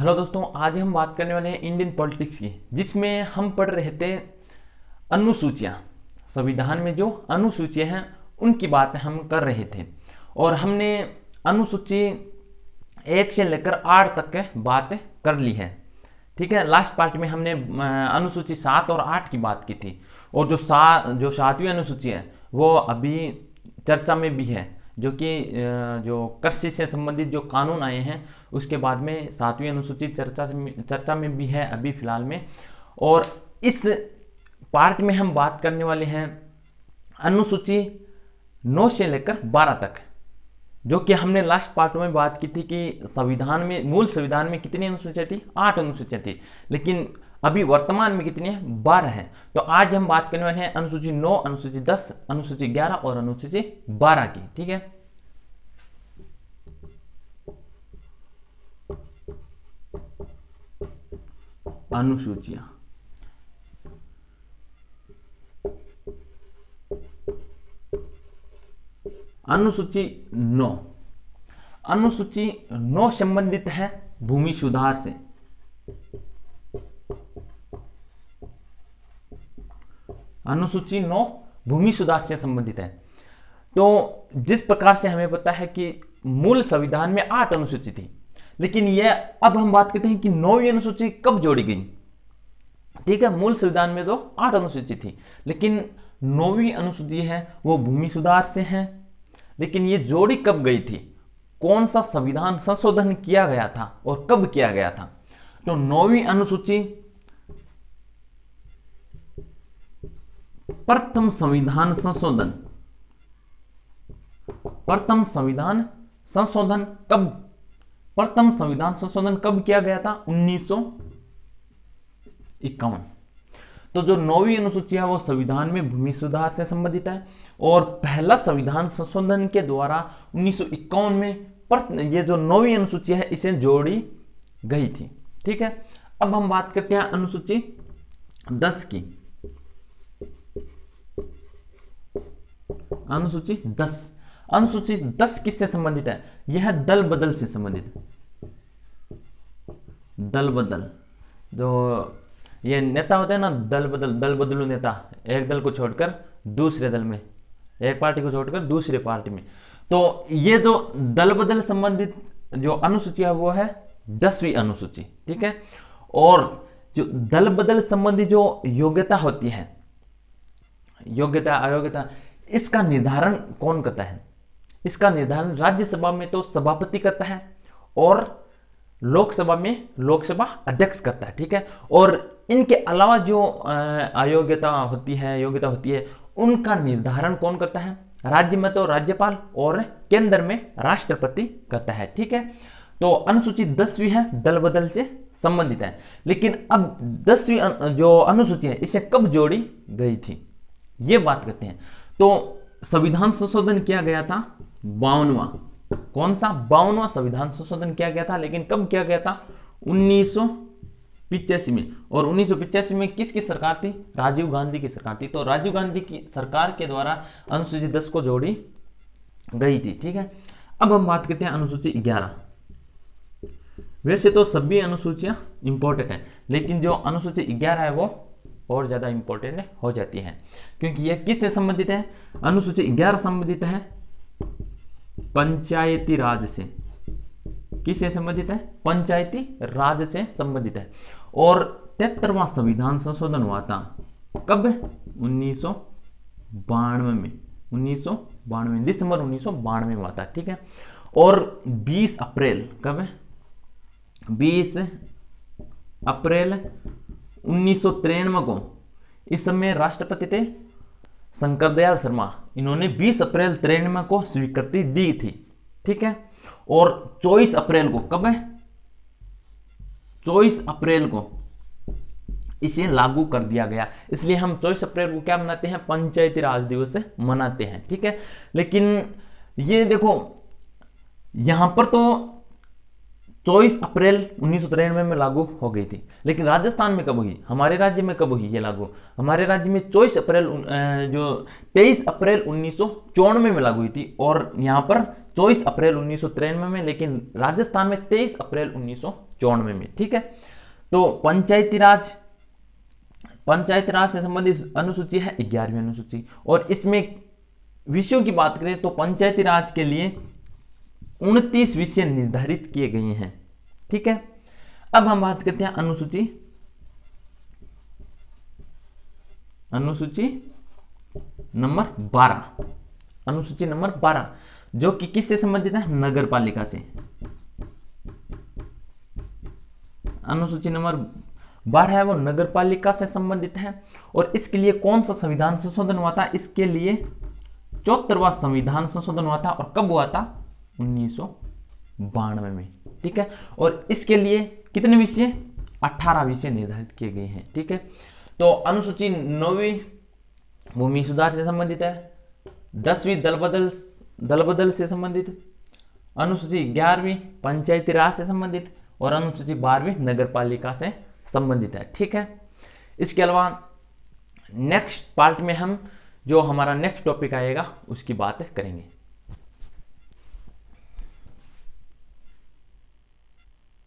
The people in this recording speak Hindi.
हेलो दोस्तों, आज हम बात करने वाले हैं इंडियन पॉलिटिक्स की, जिसमें हम पढ़ रहे थे अनुसूचियाँ। संविधान में जो अनुसूचियाँ हैं उनकी बात हम कर रहे थे और हमने अनुसूची 1 से लेकर 8 तक के बात कर ली है। ठीक है, लास्ट पार्ट में हमने अनुसूची 7 और 8 की बात की थी और जो 7वीं अनुसूची है वो अभी चर्चा में भी है, जो कि जो कृषि से संबंधित जो कानून आए हैं उसके बाद में 7वीं अनुसूची चर्चा में भी है अभी फिलहाल में। और इस पार्ट में हम बात करने वाले हैं अनुसूची 9 से लेकर 12 तक, जो कि हमने लास्ट पार्ट में बात की थी कि संविधान में, मूल संविधान में कितनी अनुसूचियाँ थी? 8 अनुसूचियाँ थी, लेकिन अभी वर्तमान में कितनी है? 12 है। तो आज हम बात करने वाले हैं अनुसूची 9, अनुसूची 10, अनुसूची 11 और अनुसूची 12 की। ठीक है, अनुसूचियां। अनुसूची 9, अनुसूची 9 संबंधित है भूमि सुधार से। अनुसूची 9 भूमि सुधार से संबंधित है। तो जिस प्रकार से हमें पता है कि मूल संविधान में 8 अनुसूची थी, लेकिन यह अब हम बात करते हैं कि 9वीं अनुसूची कब जोड़ी गई। ठीक है, मूल संविधान में तो 8 अनुसूची थी, लेकिन 9वीं अनुसूची है वो भूमि सुधार से है। लेकिन ये जोड़ी कब गई थी? कौन सा संविधान संशोधन किया गया था और कब किया गया था? तो 9वीं अनुसूची प्रथम संविधान संशोधन, प्रथम संविधान संशोधन कब, प्रथम संविधान संशोधन कब किया गया था? 1951। तो जो 9वीं अनुसूची है वो संविधान में भूमि सुधार से संबंधित है और पहला संविधान संशोधन के द्वारा 1951 में ये जो 9वीं अनुसूची है इसे जोड़ी गई थी। ठीक है, अब हम बात करते हैं अनुसूची 10 की। अनुसूची 10, अनुसूची 10 किससे संबंधित है? यह दल बदल से संबंधित है। दल बदल, जो ये नेता होते हैं ना, दल बदलू नेता, एक दल को छोड़कर दूसरे दल में, एक पार्टी को छोड़कर दूसरे पार्टी में। तो ये जो दल बदल संबंधित जो अनुसूची है वो है 10वीं अनुसूची। ठीक है, और जो दल बदल संबंधी जो योग्यता होती है, योग्यता अयोग्यता, इसका निर्धारण कौन करता है? इसका निर्धारण राज्यसभा में तो सभापति करता है और लोकसभा में लोकसभा अध्यक्ष करता है। ठीक है, और इनके अलावा जो अयोग्यता होती है, योग्यता होती है, उनका निर्धारण कौन करता है? राज्य में तो राज्यपाल और केंद्र में राष्ट्रपति करता है। ठीक है, तो अनुसूची 10वीं है, दल बदल से संबंधित है। लेकिन अब 10वीं जो अनुसूची है इसे कब जोड़ी गई थी, ये बात करते हैं। तो संविधान संशोधन किया गया था 52वां, कौन सा? 52वां संविधान संशोधन किया गया था, लेकिन कब किया गया था? 1985 में। और 1985 में किसकी सरकार थी? राजीव गांधी की सरकार थी। तो राजीव गांधी की सरकार के द्वारा अनुसूची 10 को जोड़ी गई थी। ठीक है, अब हम बात करते हैं अनुसूची 11। वैसे तो सभी अनुसूचियां इंपॉर्टेंट है, लेकिन जो अनुसूची 11 है वो और ज्यादा इंपॉर्टेंट हो जाती है, क्योंकि यह किससे संबंधित है? अनुसूची 11 संबंधित है पंचायती राज से। किससे संबंधित है? पंचायती राज से संबंधित है। और 73वां संविधान संशोधन हुआ था कब? 1992 में, 1992 दिसंबर 1992 में हुआ था। ठीक है, और 20 अप्रैल, कब है? 20 अप्रैल 1993 को, इस समय राष्ट्रपति थे शंकर दयाल शर्मा, इन्होंने 20 अप्रैल 93 को स्वीकृति दी थी। ठीक है, और 24 अप्रैल को, कब है? 24 अप्रैल को इसे लागू कर दिया गया। इसलिए हम 24 अप्रैल को क्या मनाते हैं? पंचायती राज दिवस मनाते हैं। ठीक है, लेकिन ये देखो यहां पर तो 24 अप्रैल 1993 में लागू हो गई थी, लेकिन राजस्थान में कब हुई? हमारे राज्य में कब हुई ये लागू? हमारे राज्य में 23 अप्रैल 1994 में लागू हुई थी और यहाँ पर 24 अप्रैल 1993 में, लेकिन राजस्थान में 23 अप्रैल 1994 में। ठीक है, तो पंचायती राज से संबंधित अनुसूची है 11वीं अनुसूची, और इसमें विषयों की बात करें तो पंचायती राज के लिए 29 विषय निर्धारित किए गए हैं। ठीक है, अब हम बात करते हैं अनुसूची नंबर 12। अनुसूची नंबर 12 जो कि किससे संबंधित है? नगर पालिका से। अनुसूची नंबर 12 है वो नगर पालिका से संबंधित है। और इसके लिए कौन सा संविधान संशोधन हुआ था? इसके लिए 74वां संविधान संशोधन हुआ था। और कब हुआ था? 1992 में। ठीक है, और इसके लिए कितने विषय? 18 विषय निर्धारित किए गए हैं। ठीक है, तो अनुसूची 9वीं भूमि सुधार से संबंधित है, 10वीं दल बदल से संबंधित, अनुसूची 11वीं पंचायती राज से संबंधित, और अनुसूची 12वीं नगर पालिका से संबंधित है। ठीक है, इसके अलावा नेक्स्ट पार्ट में हम जो हमारा नेक्स्ट टॉपिक आएगा उसकी बात करेंगे।